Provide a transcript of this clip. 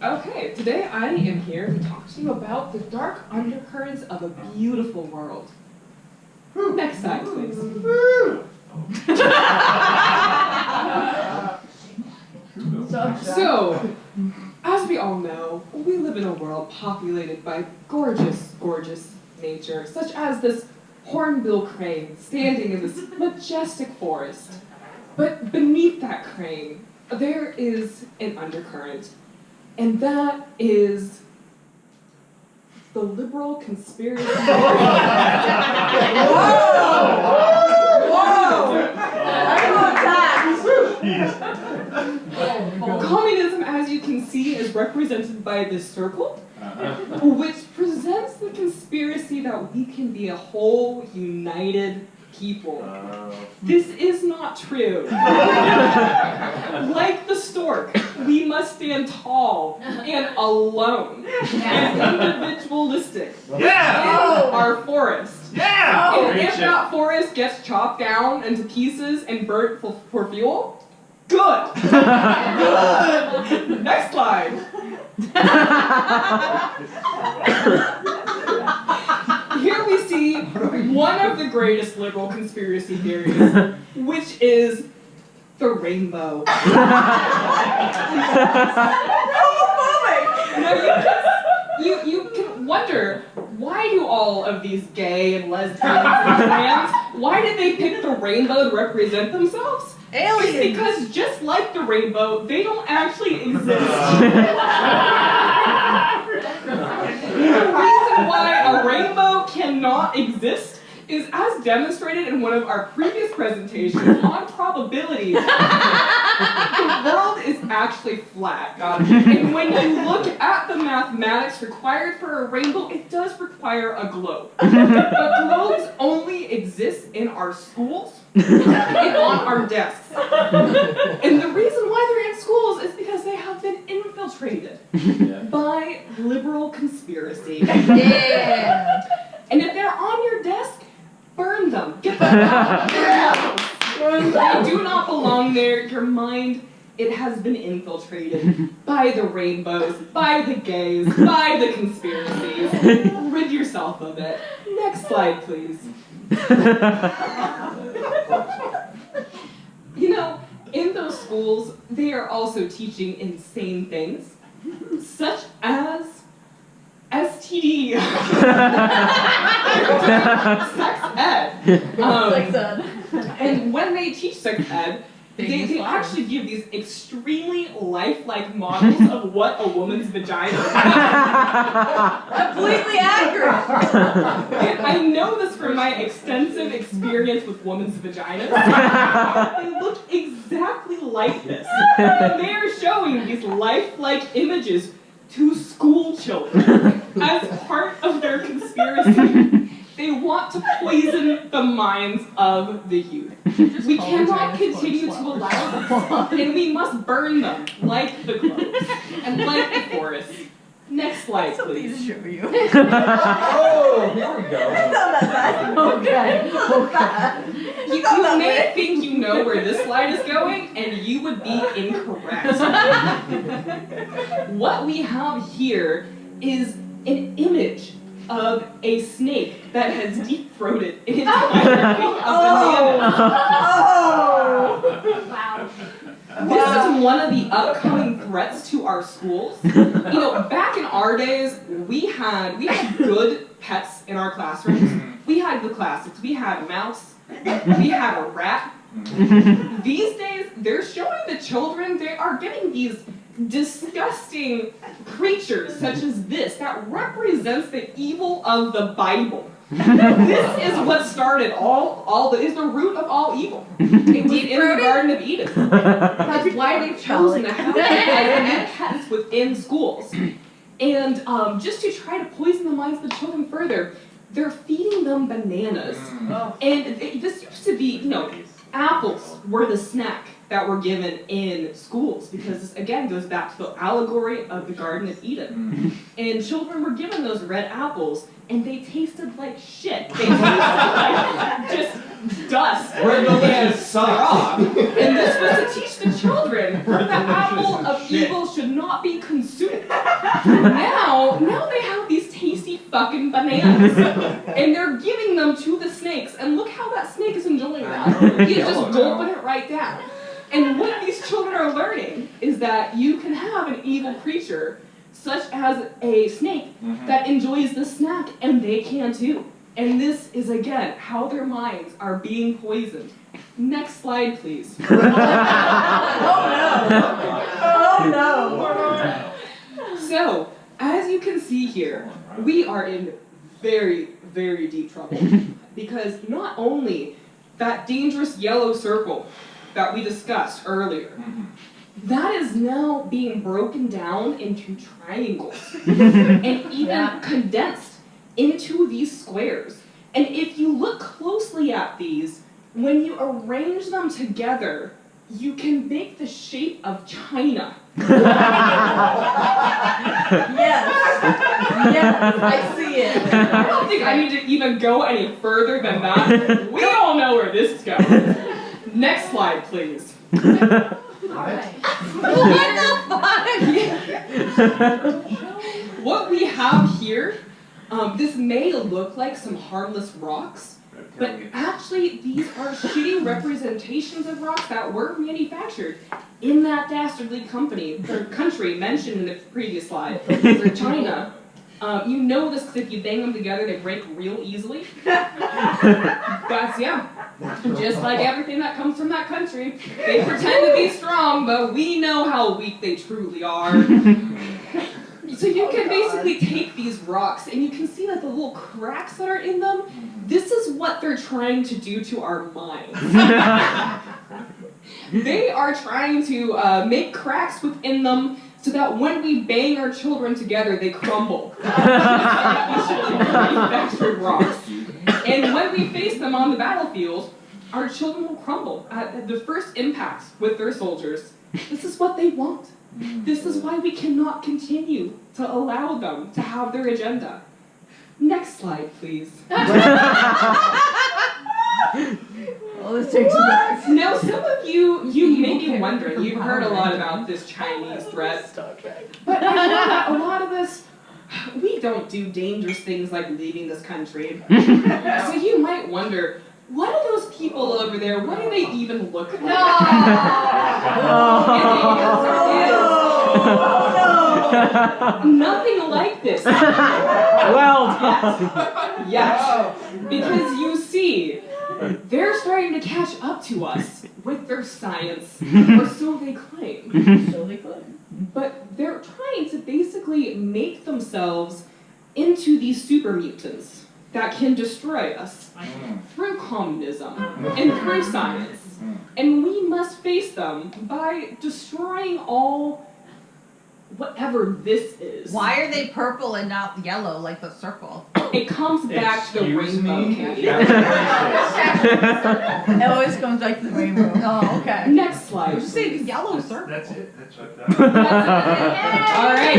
Okay, today I am here to talk to you about the dark undercurrents of a beautiful world. Next slide, please. So, as we all know, we live in a world populated by gorgeous, gorgeous nature, such as this hornbill crane standing in this majestic forest. But beneath that crane, there is an undercurrent, and that is the liberal conspiracy theory. Communism, as you can see, is represented by this circle, which presents the conspiracy that we can be a whole, united people. This is not true. Like the stork, we must stand tall and alone and individualistic in our forest. And if that forest gets chopped down into pieces and burnt for fuel, good. Good. Next slide. Here we see one of the greatest liberal conspiracy theories, which is the rainbow. Now you can wonder, why do all of these gay and lesbians and trans, why did they pick the rainbow to represent themselves? Aliens! It's because just like the rainbow, they don't actually exist. The reason why a rainbow cannot exist is as demonstrated in one of our previous presentations on probabilities. The world is actually flat. And when you look at the mathematics required for a rainbow, it does require a globe. But globes only exist in our schools and on our desks. And the reason why they're in schools is because they have been infiltrated by liberal conspiracy. Yeah. And if they're on your desk, burn them. Get them out. They do not belong there. Your mind, it has been infiltrated by the rainbows, by the gays, by the conspiracies. Rid yourself of it. Next slide, please. You know, in those schools, they are also teaching insane things, such as STD. Sex ed. And when they teach sex ed, they actually give these extremely lifelike models of what a woman's vagina is. Completely accurate. And I know this from my extensive experience with women's vaginas. They look exactly like this. And they are showing these lifelike images to school children as part of their conspiracy. They want to poison the minds of the youth. We cannot continue to allow this, and we must burn them like the globes and like the forest. Next slide, please. To show you. Oh, here we go. You may think you know where this slide is going, and you would be incorrect. What we have here is an image of a snake that has deep-throated an entire thing of bananas. Wow. This is one of the upcoming threats to our schools. You know, back in our days, we had good pets in our classrooms. We had the classics. We had a mouse. We had a rat. These days, they're showing the children, they are getting these disgusting creatures such as this that represents the evil of the Bible. This is what started is the root of all evil. It was in the Garden of Eden. That's why they've chosen to have pets within schools. And just to try to poison the minds of the children further, they're feeding them bananas. And this used to be, you know, apples were the snack that were given in schools, because this again goes back to the allegory of the Garden of Eden. And children were given those red apples, and they tasted like shit. They tasted like just dust and straw. And this was to teach the children that the apple of evil should not be consumed. Now they have these tasty fucking bananas. And they're giving them to the snakes. And look how that snake is enjoying that. He's just gulping it right down. And what these children are learning is that you can have an evil creature, such as a snake, that enjoys the snack, and they can too. And this is, again, how their minds are being poisoned. Next slide, please. Oh no! So, as you can see here, we are in very, very deep trouble. Because not only that dangerous yellow circle that we discussed earlier, that is now being broken down into triangles and even condensed into these squares. And if you look closely at these, when you arrange them together, you can make the shape of China. Yes, I see it. I don't think I need to even go any further than that. We all know where this is going. Next slide, please. Alright. What the fuck? What we have here, this may look like some harmless rocks, but actually these are shitty representations of rocks that were manufactured in that dastardly country mentioned in the previous slide, China. You know this because if you bang them together, they break real easily. That's, just like everything that comes from that country. They pretend to be strong, but we know how weak they truly are. So you can basically take these rocks, and you can see like the little cracks that are in them. This is what they're trying to do to our minds. They are trying to make cracks within them so that when we bang our children together, they crumble. Manufactured rocks. And when we face them on the battlefield, our children will crumble at the first impact with their soldiers. This is what they want. This is why we cannot continue to allow them to have their agenda. Next slide, please. Oh, this takes me back. Now, some of you may be wondering, you've heard a lot about this Chinese threat, but I know that a lot of us, we don't do dangerous things like leaving this country. So you might wonder, what are those people over there? What do they even look like? No! Nothing like this. Well done. Yes. Because you see, they're starting to catch up to us with their science, or so they claim. So they could. But they're trying to basically make themselves into these super mutants that can destroy us through communism and through science. And we must face them by destroying all whatever this is. Why are they purple and not yellow like the circle? It comes back to the rainbow candy. It always comes back to the rainbow. Oh, okay. Next slide. Just say the yellow circle. That's it. That's what All right.